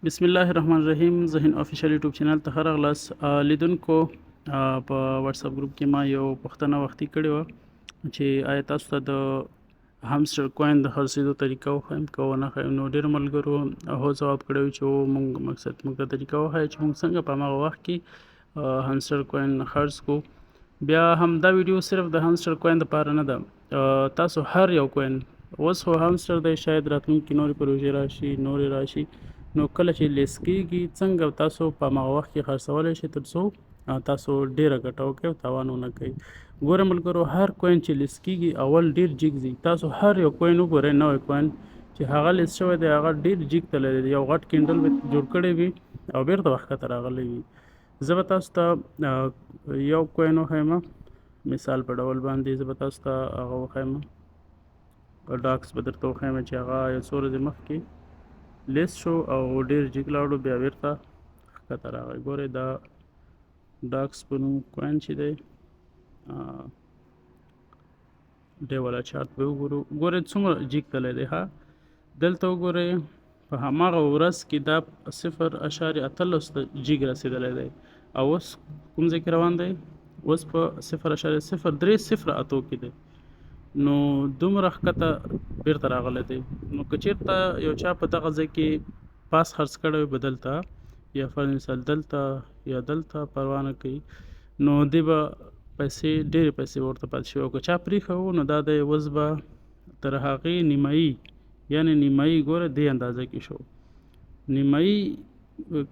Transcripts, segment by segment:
بسم الله الرحمن الرحیم ذهین افیشل یوټیوب چینل ته ښه راغلاست. لیدونکو په واتساپ ګروپ کې ما یو پوښتنه وختي کړې وه چې آیا تاسو ته د همسټر کوین د خرڅېدو طریقه وښایم که ونه ښایم. نو ډېرو ملګرو هو ځواب کړی و چې مونږ مقصد موږ ته طریقه وښایه چې مونږ څنګه په هماغه وخت کې همسټر کوین خرڅ کړو. بیا هم دا ویډیو صرف د همسټر کوین دپاره نه ده، تاسو هر یو کوین اوس خو همسټر دی، شاید راتلونکي نورې پروژې راشي، نورې راشي، نو کله چې لیست کېږي څنګه تاسو په هماغه وخت کې خرڅولی شئ تر څو تاسو ډېره ګټه وکړئ او تاوان ونه کوئ. ګوره ملګرو، هر کوین چې لیست کېږي اول ډېر جګ ځي. تاسو هر یو کوین وګورئ، نوی کوین چې هغه لیست شوی دی هغه ډېر جګ تللی دی، یو غټ کینډل به جوړ کړی وي او بېرته به ښکته راغلی وي. زه به تاسو ته یو کوین وښیم، مثال په ډول باندې زه به تاسو ته هغه وښیم، ډاکس به درته وښیم چې هغه یو څو ورځې مخکې لیست شو او ډېر جګ لاړو، بیا بېرته ښکته راغی. ګورئ دا ډاکس په نوم کوین چې دی، ډی والا چارت به وګورو. ګورئ څومره جګ تللی دی. ها دلته وګورئ په هماغه ورځ کې دا 0.18 جګ رسېدلی دی او اوس کوم ځای کې روان دی؟ اوس په 0.0308 کې دی. نو دومره ښکته بېرته راغلی دی. نو که چېرته یو چا په دغه ځای کې پاس خرڅ کړی وي به دلته یا فرض مثال دلته یا دلته پروا نه کوي، نو دی به پیسې ډېرې پیسې ورته پاتې شوي. او که چا پرېښی و نو دا دی اوس به تر هغې نیمایي، یعنې نیمایي ګوره دې اندازه کې شو، نیمایي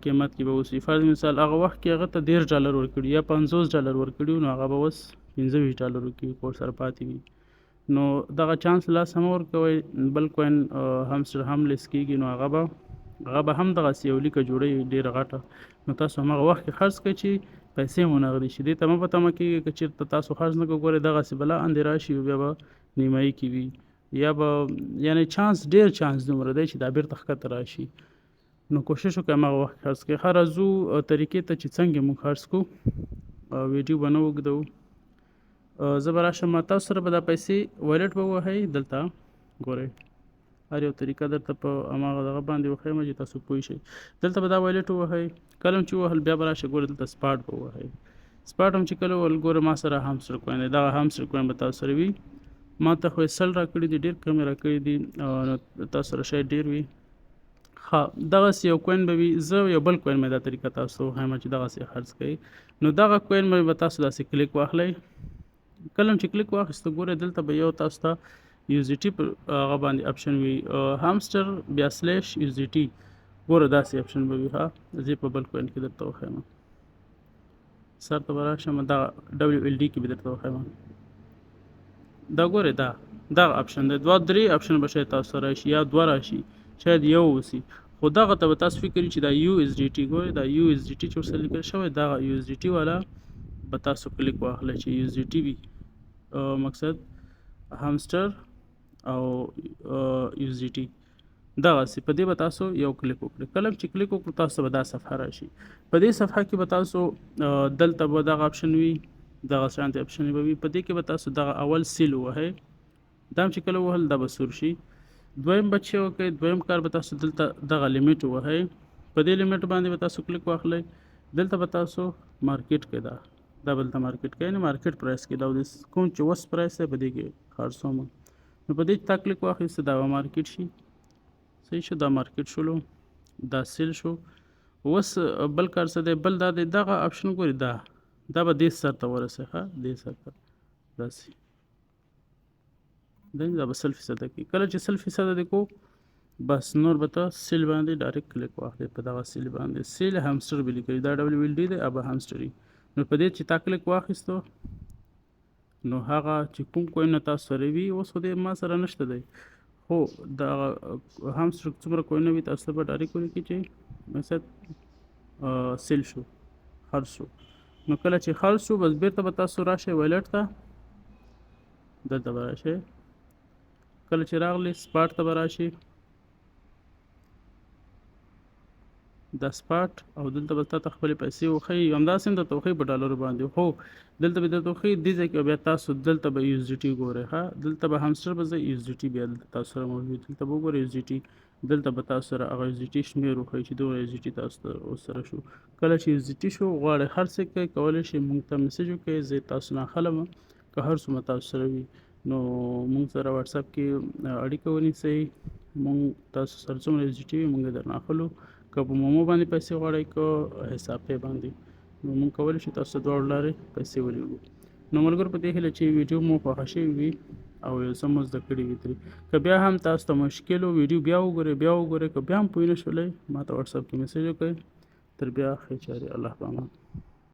قیمت کې به اوس وي. فرض مثال هغه وخت کې هغه ته $10 ورکړي یا $50 ورکړي وو، نو هغه به اوس $25 کې کور سره پاتې وي. نو دغه چانس لاس هم ورکوئ. بل کوین همسټر هم لیست کېږي، نو هغه به هم دغسې یو لیکه جوړوي ډېره غټه، نو تاسو هماغه وخت کې خرڅ کړئ چې پیسې مو نغدي شي. دې ته مه په تمه کېږئ که چېرته تاسو خرڅ نه کړئ، ګورئ دغسې بله اندې راشي بیا به نیمایي کې وي، یا به یعنې چانس ډېر چانس دومره دی چې دا بېرته ښکته راشي. نو کوشش وکړئ هماغه وخت خرڅ کړئ. ښه راځو طریقې ته چې څنګه موږ خرڅ کړو. ویډیو به نه اوږدوو، زه به راشم تاسو سره به دا پیسې وایلټ به ووهئ. دلته ګورئ هر یو طریقه درته په هماغه دغه باندې وښیم چې تاسو پوه شئ. دلته به دا وایلټ ووهئ، کله هم چې ووهل بیا به راشئ ګورئ دلته سپاټ به ووهئ. سپاټ هم چې کله ووهل ګوره ما سره همسټر کوین دی، دغه همسټر کوین به تاسو سره وي. ما ته خو یې 100 راکړي دي، ډېر کم یې راکړي دي، تاسو سره شاید ډېر وي. ښه دغسې یو کوین به وي. زه یو بل کوین مې دا طریقه تاسو ته وښیم چې دغسې خرڅ کوئ. نو دغه کوین به تاسو داسې کلیک واخلئ. کله هم چې کلیک واخیسته ګورئ دلته به یو تاسو ته USDT پر هغه باندې اپشن وي، همسټر بیا سلیش USDT، ګوره داسې اپشن به وي. ها زه په بل کوین کې درته وښیم، سر ته به راشم دا WLD کې به درته وښیم. دا ګورئ دغه اپشن دی، 2-3 اپشن به شاید تاسو سره راشي یا 2 راشي، شاید یو اوسي، خو دغه ته به تاسو فکر وي چې دا USDT، ګورئ دا USDT چې ورسره لیکل شوی دغه USDT والا به تاسو کلیک واخلئ چې USDT وي، مقصد همسټر او USDT دغسې. په دې به تاسو یو کلیک وکړئ. کله چې کلیک وکړو تاسو به دا صفحه راشي. په دې صفحه کې به تاسو دلته به دغه اپشن وي، دغه شانتې اپشن به وي. په دې کې به تاسو دغه اول سیل ووهئ، دا هم چې کله ووهل دا به سور شي. دویم به چې وکړئ، دویم کار به تاسو دلته دغه لیمیټ ووهئ. په دې لیمیټ باندې به تاسو کلیک واخلئ. دلته به تاسو مارکیټ کې دا به دلته مارکیټ کې، یعنې مارکیټ پرایس کې دا کوم چې اوس پرایس دی په دې کې خرڅوم. نو په دې چې تا کلیک واخیسته دا به مارکیټ شي. صحیح شو، دا مارکیټ شولو، دا سیل شو. اوس بل کار څه دی؟ بل دا دی دغه اپشن ګورئ دا به دې سر ته ورسوي. ښه دې سر ته داسې دا به 100% کې. کله چې 100% دی کو بس نور به ته سیل باندې ډایرکټ کلیک واخلئ. په دغه سیل باندې سیل همسټر به لیکئ، دا WLD دی او به همسټري. نو په دې چې تا کلیک واخیستو نو هغه چې کوم کوین تاسو سره وي، اوس خو دې ما سره نشته دی، خو دغه همسټر څومره کوینونه وي تاسو به ډایرکټ ولیکئ چې مثلا سیل شو، خرڅ شو. نو کله چې خرڅ شو بس بېرته به تاسو راشئ وایلټ ته، دلته به راشئ. کله چې راغلی سپاټ ته به راشئ، دا سپاټ، او دلته به تاته خپلې پیسې وښیي، همداسې هم درته وښیي په ډالرو باندې، خو دلته به درته وښیي دې ځای کې بیا تاسو دلته به USDT ګورئ. ښه دلته به همسټر به ځئ، USDT بیا دلته تاسو سره موجود، دلته به وګورئ USDT دلته به تاسو سره هغه ویزیټي شمېر وښیي چې دومره ویزیټي تاسو ته ورسره شو. کله چې ویزیټي شو غواړئ هر څه کوئ کولی شئ موږ ته میسج وکړئ، زه تاسو نه اخلم که هر څومره تاسو سره وي نو موږ سره واتساپ کې اړیکه ونیسئ، موږ تاسو سره څومره ویزیټي وي موږ یې درنه اخلو، که په مومو باندې پیسې غواړئ که حساب پې باندې، نو موږ کولی شو تاسو ته دواړو لارې پیسې ولېږو. نو ملګرو په دې هیله چې ویډیو مو خوښه شوې وي او یو څه مو زده کړي وي ترې. که بیا هم تاسو ته مشکل و ویډیو بیا وګورئ که بیا هم پوه نه شولئ ما ته واتساپ کې میسج وکړئ. تر بیا ښې چارې، الله پامان.